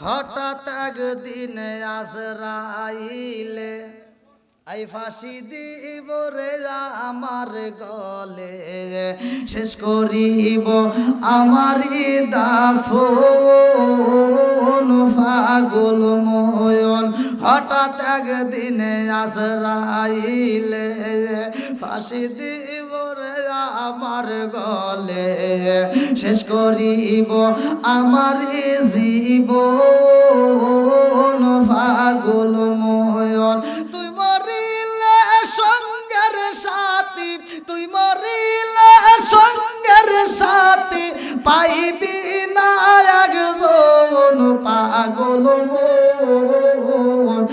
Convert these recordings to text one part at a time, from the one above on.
হঠাৎ একদিন আজরাইলে আই ফাঁসি দিব রে আমার গলে, শেষ করিব আমারি দাফন পাগল ময়ন। হঠাৎ একদিন আজরাইলে ফাঁসি দিব রে আমার গলে, শেষ করিব আমারি জীবন পাগল ময়ন। তুই মরিলে সঙ্গের সাথী, তুই মরিলে সঙ্গের সাথী, পাইবি না একজন পাগল মন।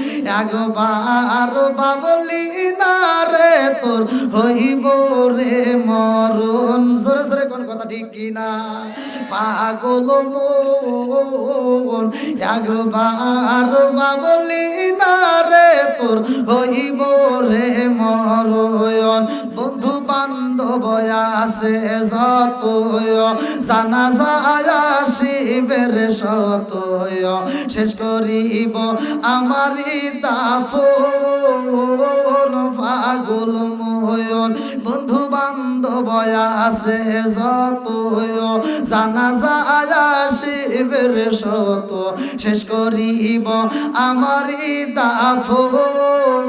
একবার বাবলি না রে তোর হইব রে মরণ। জোরে জোরে কোন কথা ঠিক কিনা? পাগল মন একবার বাবলি না রে তোর হইব রে মরণ। বন্ধু বান্ধব আছে যত, জানা যায় শিবের শত, শেষ করিব আমারি দাফন পাগল ময়ন। বন্ধু বান্ধব আছে যত, জানা যায় শিবের শত, শেষ করিব আমারি দাফন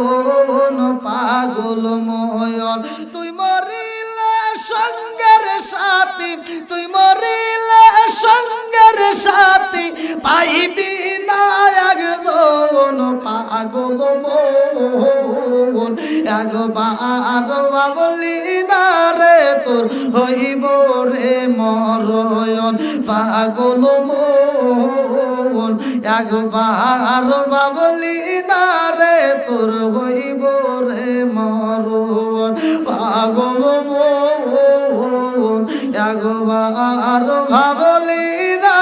পাগল ময়ন। তুই মরিলে সঙ্গের সাথী, তুই মরিলে সঙ্গের সাথী, পাইবি না একজন পাগল মন। একবার বাবলি না রে তোর হইব রে মরণ পাগল মন। একবার বাবলি না রে তোর হইব রে মরণ পাগল মন। একবার ভাবলি না